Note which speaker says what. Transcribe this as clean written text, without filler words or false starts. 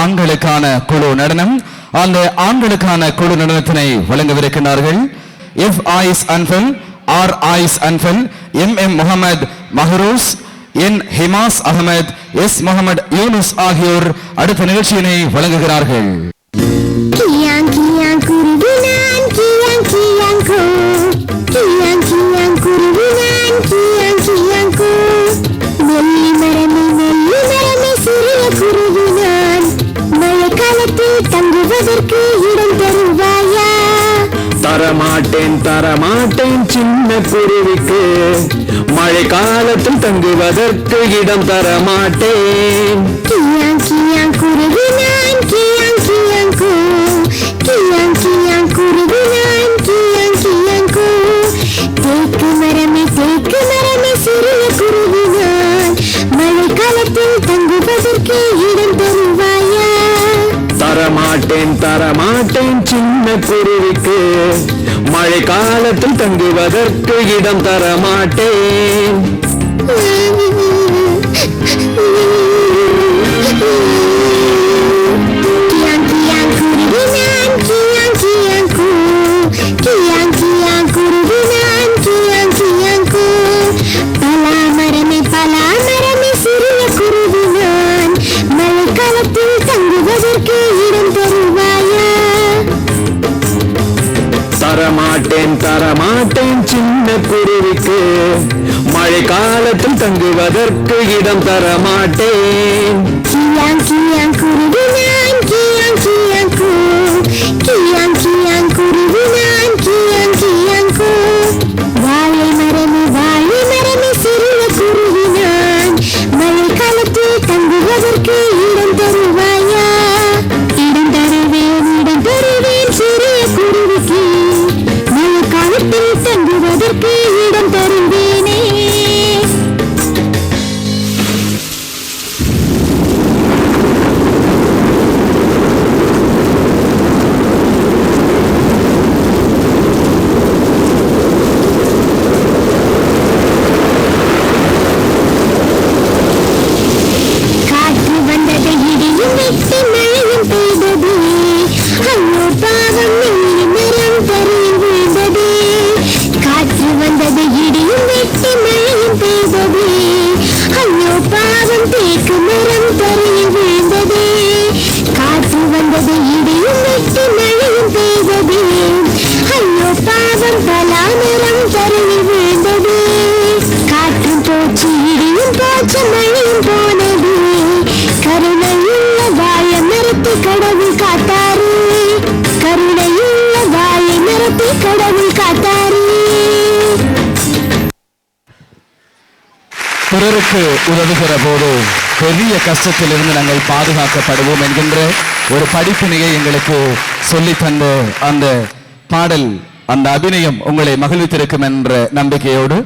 Speaker 1: ஆண்களுக்கான குழு நடனம். அந்த ஆண்களுக்கான குழு நடனத்தினை வழங்கவிருக்கிறார்கள் F Ayis Anfal, R Ayis Anfal, M Muhammad Mahroos, N Himas Ahmed, S Muhammad Yunus ஆகியோர் அடுத்த நிகழ்ச்சியினை வழங்குகிறார்கள்.
Speaker 2: தரமாட்டேன் சின்ன குருவிக்கு, மழை காலத்தில் தங்குவதற்கு இடம் தரமாட்டேன்.
Speaker 3: தேக்கு மரமே சிறிய குருவினான், மழை காலத்தில் தங்குவதற்கு இடம் தருவாயா?
Speaker 2: தரமாட்டேன் சின்ன குருவிக்கு, மழை காலத்தில் தங்குவதற்கு இடம் தரமாட்டேன். தரமாட்டேன் சின்ன குருவிக்கு, மழை காலத்தில் தங்குவதற்கு இடம் தரமாட்டேன்.
Speaker 3: வாழை மரமே சிறிய குருவினான், மழை காலத்தில் தங்குவதற்கு இடம் தருவாயா? இடம் தருவேன் சிறிய குருவிக்கு, மழை காலத்தில் தங்குவதற்கு இடம் தருவேனே. காற்று வந்தது, இடியும் வெட்டி மழையும் பெய்தது, ஐயோ பாவம் நெல்லி மரம் தரையில் விழுந்தது. காற்று வந்தது, இடியும் வெட்டி மழையும் பெய்தது, ஐயோ பாவம் தேக்கு மரம் தரையில் விழுந்தது. காற்று வந்தது, இடியும் வெட்டி மழையும் பெய்தது, ஐயோ பாவம் பலா மரம் தரையில் விழுந்தது. காற்றும் போச்சு, இடியும் போச்சு, மழையும் போனது, கருணையுள்ள வாழை மரத்தை கடவுள் காத்தாரு, கருணையுள்ள வாழை மரத்தை கடவுள் காத்தாரு.
Speaker 1: பிறருக்கு உதவுகிற போது பெரிய கஷ்டத்திலிருந்து நாங்கள் பாதுகாக்கப்படுவோம் என்கின்ற ஒரு படிப்பினையை எங்களுக்கு சொல்லி தந்த அந்த பாடல், அந்த அபிநயம் உங்களை மகிழ்வித்திருக்கும் என்ற நம்பிக்கையோடு